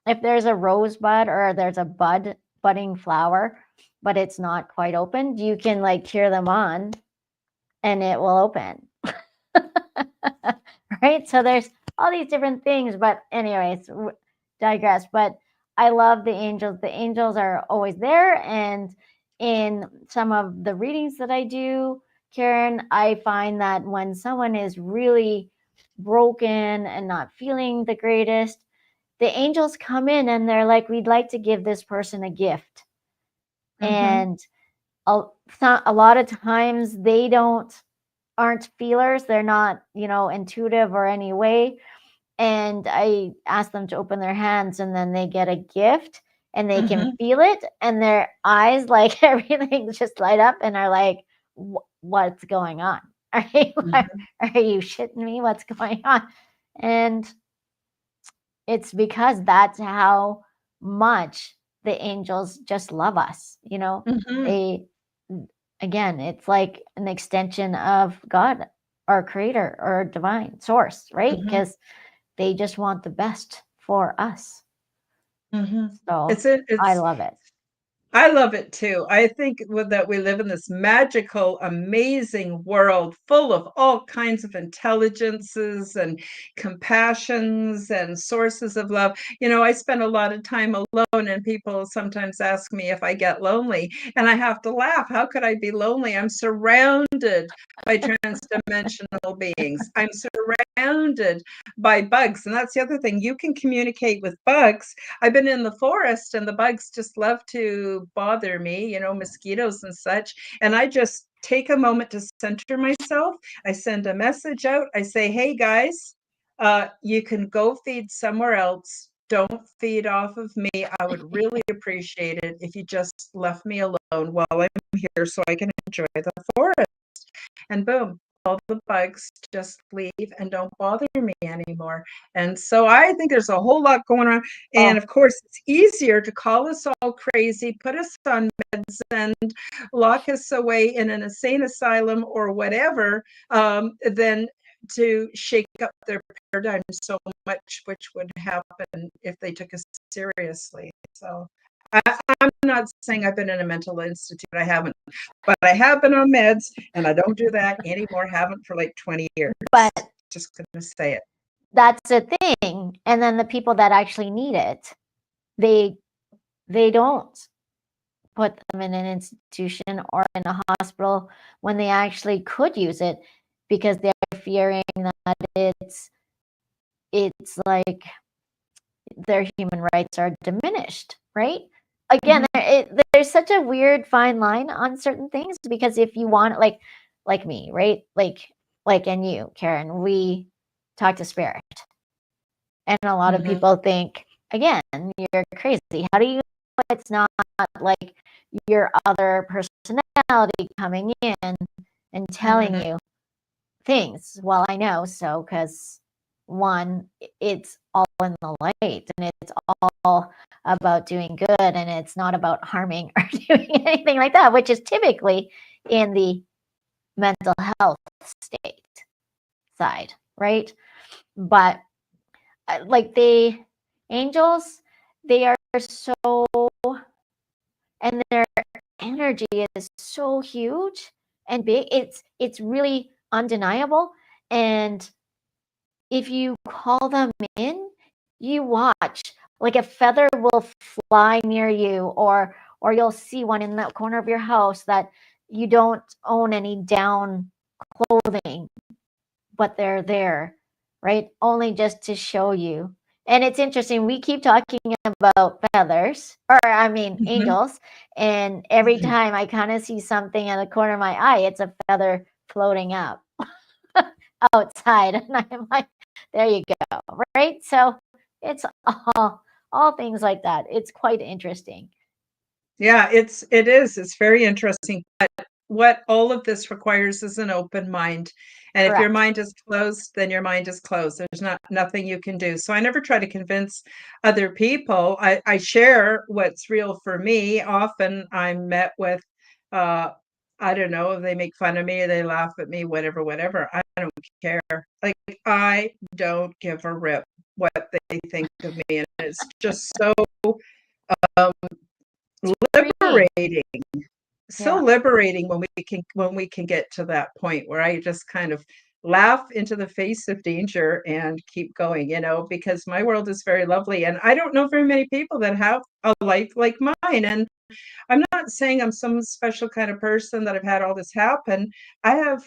if there's a rosebud or there's a budding flower, but it's not quite opened, you can like cheer them on and it will open. Right? So there's all these different things, but anyways, digress. But I love the angels. The angels are always there. And in some of the readings that I do, Karen, I find that when someone is really broken and not feeling the greatest, the angels come in and they're like, we'd like to give this person a gift. And a lot of times they aren't feelers. They're not, intuitive or any way. And I ask them to open their hands, and then they get a gift and they can feel it, and their eyes, like everything just light up and are like, what's going on? Are you shitting me? What's going on? And it's because that's how much the angels just love us. They, again, it's like an extension of God, our creator or divine source, right? Because they just want the best for us. So I love it. I love it too. I think that we live in this magical, amazing world full of all kinds of intelligences and compassions and sources of love. I spend a lot of time alone, and people sometimes ask me if I get lonely, and I have to laugh. How could I be lonely? I'm surrounded by transdimensional beings. I'm surrounded by bugs. And that's the other thing. You can communicate with bugs. I've been in the forest, and the bugs just love to bother me, mosquitoes and such. And I just take a moment to center myself. I send a message out. I say, hey guys, you can go feed somewhere else. Don't feed off of me. I would really appreciate it if you just left me alone while I'm here so I can enjoy the forest. And boom, all the bugs just leave and don't bother me anymore. And so I think there's a whole lot going on. And of course, it's easier to call us all crazy, put us on meds, and lock us away in an insane asylum or whatever, than to shake up their paradigm so much, which would happen if they took us seriously. So I'm not saying I've been in a mental institute. I haven't, but I have been on meds, and I don't do that anymore. Haven't for like 20 years. But just gonna say it. That's a thing. And then the people that actually need it, they don't put them in an institution or in a hospital when they actually could use it, because they're fearing that it's like their human rights are diminished, right? Again, there's such a weird fine line on certain things, because if you want, like me, right? Like and you, Karen, we talk to spirit. And a lot of people think, again, you're crazy. How do you know it's not like your other personality coming in and telling you things? Well, I know so, because one, it's all in the light, and it's all about doing good, and it's not about harming or doing anything like that, which is typically in the mental health state side, right? But like the angels, they are so, and their energy is so huge and big. It's really undeniable. And if you call them in, you watch, like a feather will fly near you, or you'll see one in the corner of your house that you don't own any down clothing, but they're there, right? Only just to show you. And it's interesting. We keep talking about feathers, or I mean, angels. And every time I kind of see something in the corner of my eye, it's a feather floating up outside. And I'm like, there you go, right? So it's all things like that. It's quite interesting. Yeah, it is. It's very interesting. But what all of this requires is an open mind. And if your mind is closed, then your mind is closed. There's nothing you can do. So I never try to convince other people. I share what's real for me. Often I'm met with, I don't know, they make fun of me, they laugh at me, whatever. I don't care. Like, I don't give a rip what they think of me. And it's just so liberating. So liberating when we can get to that point where I just kind of laugh into the face of danger and keep going, because my world is very lovely. And I don't know very many people that have a life like mine. And I'm not saying I'm some special kind of person that I've had all this happen. I have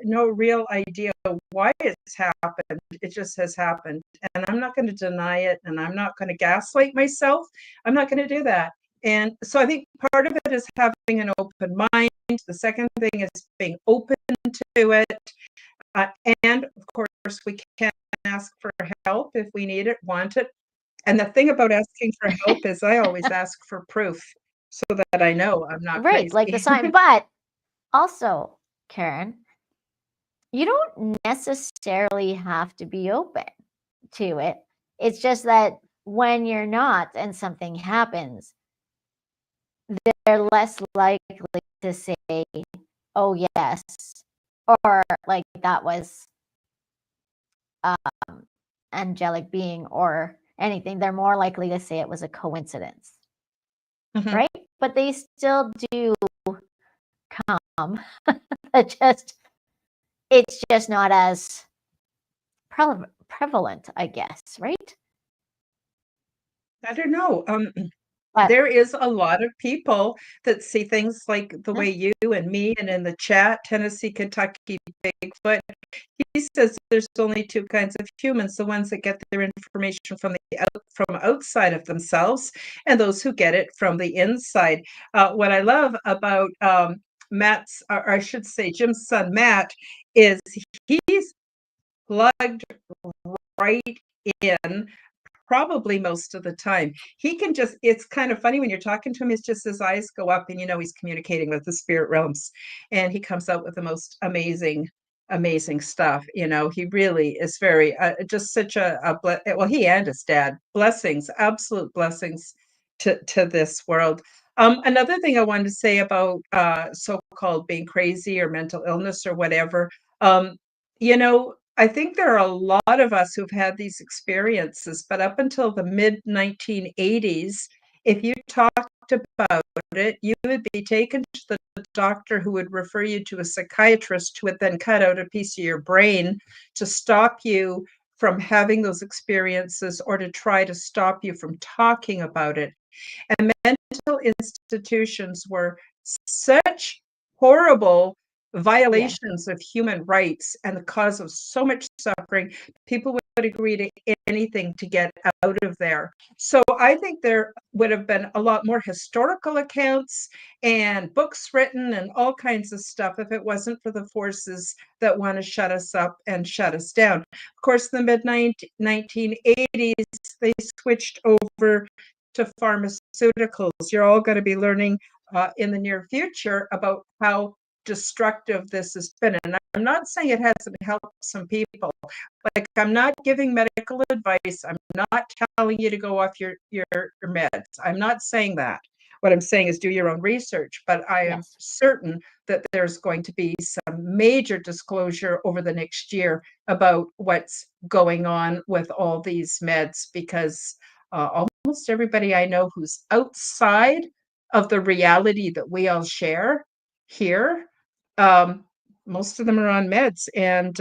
no real idea why it's happened. It just has happened. And I'm not going to deny it. And I'm not going to gaslight myself. I'm not going to do that. And so I think part of it is having an open mind. The second thing is being open to it. And of course, we can ask for help if we need it, want it. And the thing about asking for help is I always ask for proof so that I know I'm not right, crazy. like the sign. But also, Karen, you don't necessarily have to be open to it. It's just that when you're not and something happens, they're less likely to say, oh, yes, or like that was angelic being or anything. They're more likely to say it was a coincidence, right? But they still do come. It's just not as prevalent, I guess, right? I don't know. There is a lot of people that see things like the way you and me and in the chat, Tennessee, Kentucky, Bigfoot. He says there's only two kinds of humans: the ones that get their information from outside of themselves, and those who get it from the inside. What I love about Matt's, or I should say, Jim's son Matt, is he's plugged right in probably most of the time. He can just, it's kind of funny when you're talking to him, it's just his eyes go up and he's communicating with the spirit realms, and he comes out with the most amazing stuff. He really is very just such well, he and his dad, blessings, absolute blessings to this world. Another thing I wanted to say about so-called being crazy or mental illness or whatever, I think there are a lot of us who've had these experiences, but up until the mid 1980s, if you talked about it, you would be taken to the doctor, who would refer you to a psychiatrist, who would then cut out a piece of your brain to stop you from having those experiences, or to try to stop you from talking about it. And mental institutions were such horrible violations of human rights and the cause of so much suffering. People would agree to anything to get out of there. So I think there would have been a lot more historical accounts and books written and all kinds of stuff if it wasn't for the forces that want to shut us up and shut us down. Of course, in the mid 1980s, they switched over to pharmaceuticals. You're all going to be learning in the near future about how destructive this has been. And I'm not saying it hasn't helped some people. Like, I'm not giving medical advice. I'm not telling you to go off your meds. I'm not saying that. What I'm saying is do your own research. But I am certain that there's going to be some major disclosure over the next year about what's going on with all these meds, because almost everybody I know who's outside of the reality that we all share here, most of them are on meds, and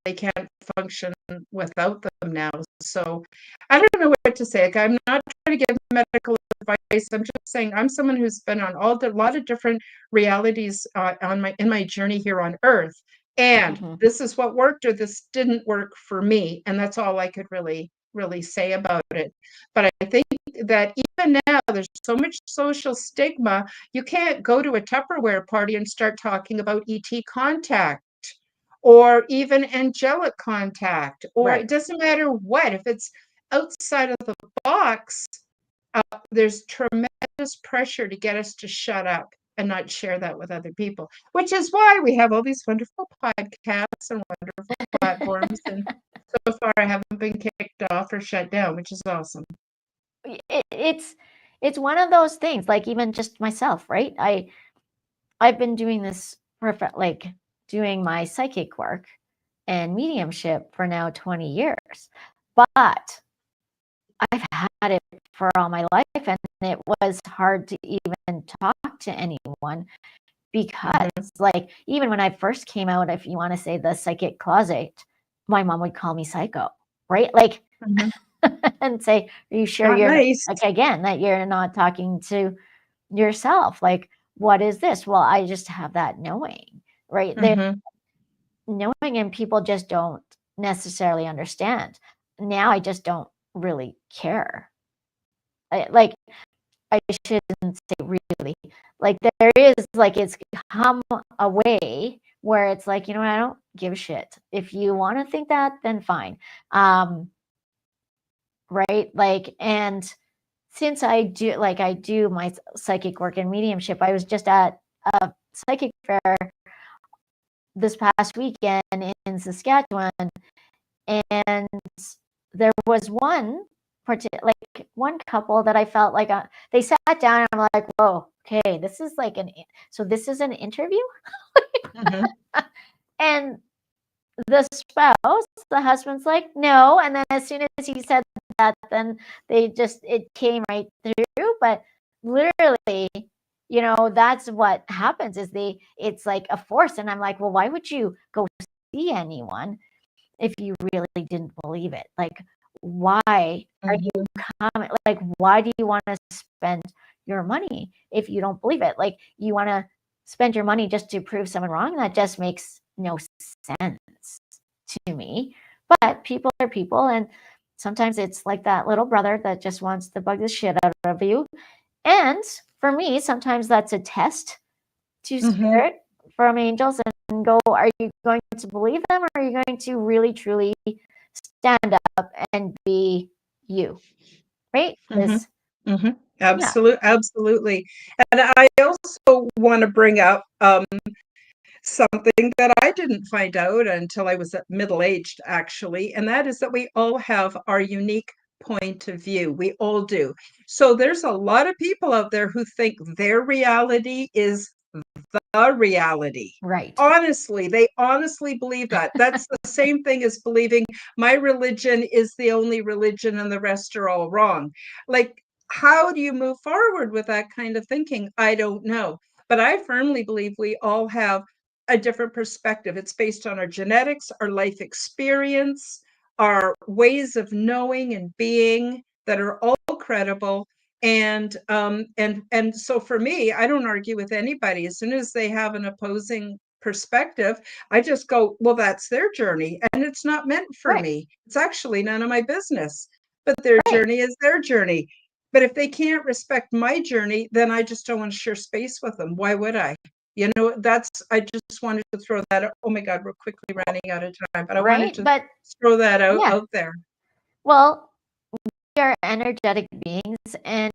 they can't function without them now. So I don't know what to say. Like, I'm not trying to give medical advice. I'm just saying I'm someone who's been on a lot of different realities in my journey here on Earth, and this is what worked or this didn't work for me, and that's all I could really say about it. But I think that even now there's so much social stigma. You can't go to a Tupperware party and start talking about ET contact or even angelic contact, or it doesn't matter what. If it's outside of the box, there's tremendous pressure to get us to shut up and not share that with other people, which is why we have all these wonderful podcasts and wonderful platforms. And so far, I haven't been kicked off or shut down, which is awesome. It's one of those things, like even just myself, right? I've been doing this like doing my psychic work and mediumship for now 20 years, but I've had it for all my life, and it was hard to even talk to anyone because like even when I first came out, if you want to say the psychic closet, my mom would call me psycho, right? Like and say, are you sure Not you're nice. like again that you're not talking to yourself? Like, what is this? Well, I just have that knowing, right? There knowing, and people just don't necessarily understand. Now I just don't really care. I shouldn't say really. Like there is like it's come a way where it's like, you know what, I don't give a shit. If you want to think that, then fine. Right? Like, and since I do my psychic work and mediumship, I was just at a psychic fair this past weekend in Saskatchewan, and there was one couple that I felt like they sat down and I'm like, whoa, okay, this is like this is an interview. And the spouse, the husband's like, no. And then as soon as he said that, then it came right through. But literally, that's what happens is it's like a force. And I'm like, well, why would you go see anyone if you really didn't believe it? Like, why are you coming? Like, why do you want to spend your money if you don't believe it? Like, you want to spend your money just to prove someone wrong? That just makes no sense to me. But people are people, and sometimes it's like that little brother that just wants to bug the shit out of you. And for me, sometimes that's a test to spirit from angels and go, are you going to believe them, or are you going to really truly stand up and be you? Right? Absolutely. And I also want to bring up something that I didn't find out until I was middle-aged, actually, and that is that we all have our unique point of view. We all do. So there's a lot of people out there who think their reality is the reality. Right. Honestly, they honestly believe that. That's the same thing as believing my religion is the only religion and the rest are all wrong. Like, how do you move forward with that kind of thinking? I don't know. But I firmly believe we all have a different perspective. It's based on our genetics, our life experience, our ways of knowing and being that are all credible. And so for me, I don't argue with anybody. As soon as they have an opposing perspective, I just go, well, that's their journey and it's not meant for me. It's actually none of my business, but their journey is their journey. But if they can't respect my journey, then I just don't want to share space with them. Why would I? I just wanted to throw that out. Oh my God, we're quickly running out of time, but I wanted to throw that out there. Well, we are energetic beings, and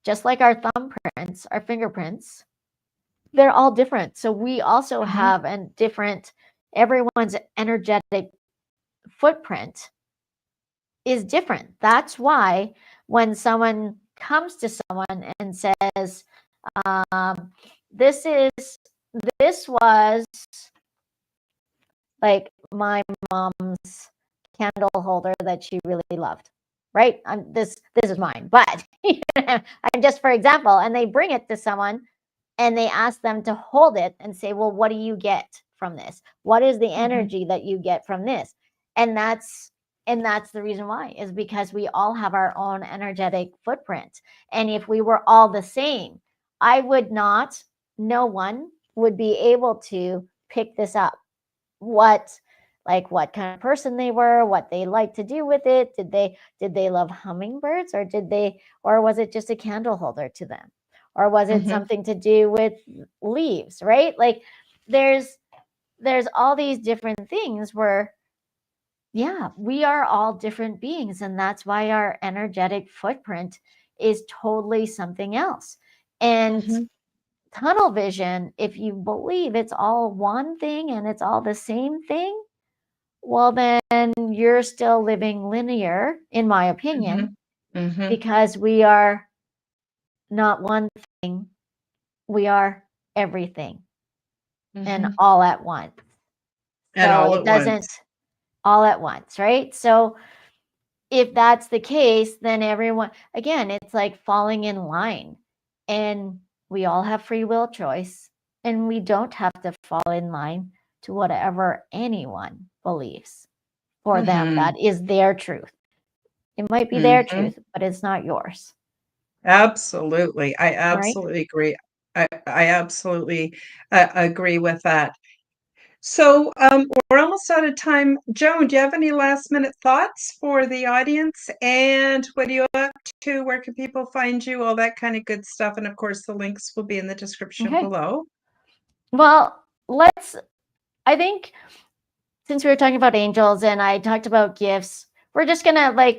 just like our thumbprints, our fingerprints, they're all different. So we also have a different, everyone's energetic footprint is different. That's why when someone comes to someone and says, this was like my mom's candle holder that she really loved, right? This is mine, but I'm just for example, and they bring it to someone and they ask them to hold it and say, well, what do you get from this? What is the energy that you get from this? And that's the reason why, is because we all have our own energetic footprint. And if we were all the same, no one would be able to pick this up. What kind of person they were, what they like to do with it. Did they love hummingbirds, or was it just a candle holder to them? Or was it something to do with leaves, right? Like there's all these different things where, yeah, we are all different beings. And that's why our energetic footprint is totally something else. And tunnel vision, if you believe it's all one thing and it's all the same thing, well, then you're still living linear, in my opinion, because we are not one thing. We are everything and all at once. And so it doesn't all at once, right? So if that's the case, then everyone, again, it's like falling in line, and we all have free will choice. And we don't have to fall in line to whatever anyone believes. For them, that is their truth. It might be their truth, but it's not yours. Absolutely. I absolutely agree. I absolutely agree with that. So we're almost out of time. Joan, do you have any last minute thoughts for the audience? And what are you up to? Where can people find you? All that kind of good stuff. And of course, the links will be in the description below. Well, I think since we were talking about angels and I talked about gifts, we're just going to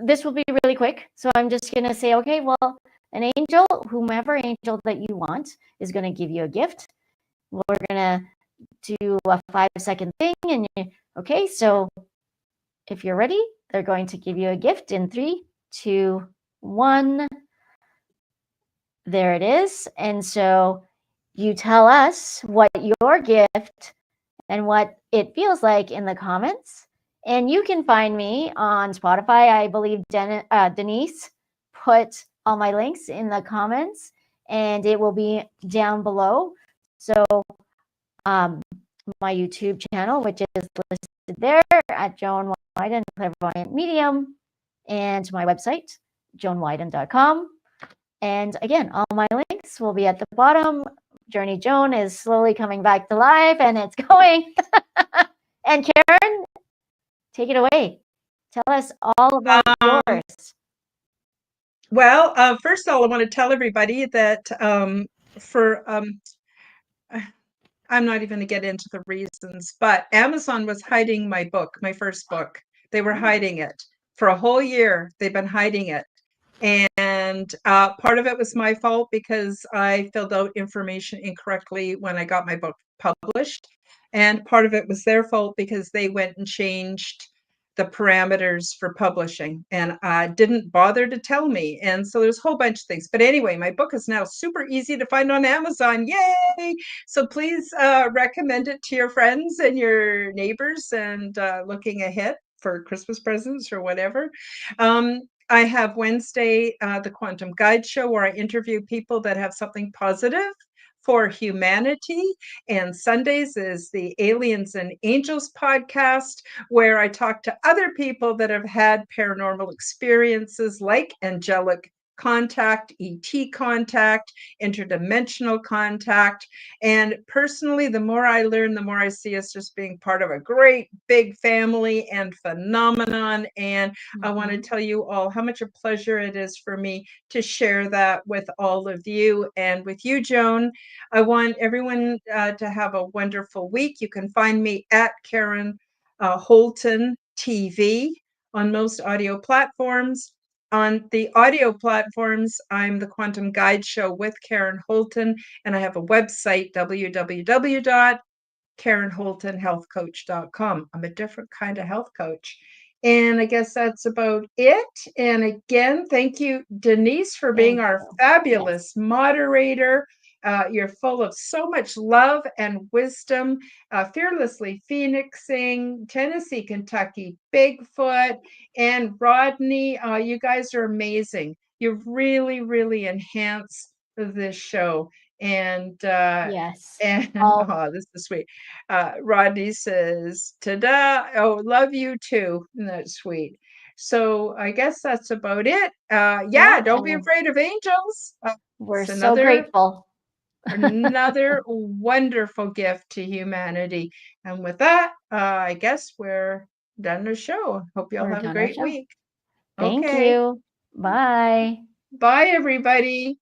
this will be really quick. So I'm just going to say, okay, well, an angel, whomever angel that you want, is going to give you a gift. We're going to do a 5-second thing. And okay, so if you're ready, they're going to give you a gift in 3, 2, 1. There it is. And so you tell us what your gift and what it feels like in the comments. And you can find me on Spotify. I believe Denise put all my links in the comments, and it will be down below. So my YouTube channel, which is listed there at Joan Wyden, Clairvoyant Medium, and my website, joanwyden.com. And again, all my links will be at the bottom. Journey Joan is slowly coming back to life, and it's going. And Karen, take it away. Tell us all about yours. Well, first of all, I want to tell everybody that I'm not even going to get into the reasons, but Amazon was hiding my book, my first book. They were hiding it for a whole year. They've been hiding it. And part of it was my fault because I filled out information incorrectly when I got my book published. And part of it was their fault because they went and changed the parameters for publishing and didn't bother to tell me. And so there's a whole bunch of things. But anyway, my book is now super easy to find on Amazon. Yay! So please recommend it to your friends and your neighbors and looking ahead for Christmas presents or whatever. I have Wednesday, the Quantum Guide Show, where I interview people that have something positive for humanity. And Sundays is the Aliens and Angels podcast, where I talk to other people that have had paranormal experiences like angelic contact, ET contact, interdimensional contact. And personally, the more I learn, the more I see us just being part of a great big family and phenomenon. And I want to tell you all how much a pleasure it is for me to share that with all of you and with you, Joan. I want everyone to have a wonderful week. You can find me at Karen Holton TV on most audio platforms. On the audio platforms, I'm the Quantum Guide Show with Karen Holton, and I have a website, www.karenholtonhealthcoach.com. I'm a different kind of health coach. And I guess that's about it. And again, thank you, Denise, for being our fabulous moderator. You're full of so much love and wisdom, fearlessly phoenixing, Tennessee, Kentucky, Bigfoot, and Rodney. You guys are amazing. You really, really enhance this show. And yes. Oh, this is sweet. Rodney says, "Ta-da! Oh, love you too." And that's sweet. So I guess that's about it. Yeah, don't be afraid of angels. We're so grateful. Another wonderful gift to humanity. And with that, I guess we're done the show. Hope you all have a great week. Thank you. Bye. Bye, everybody.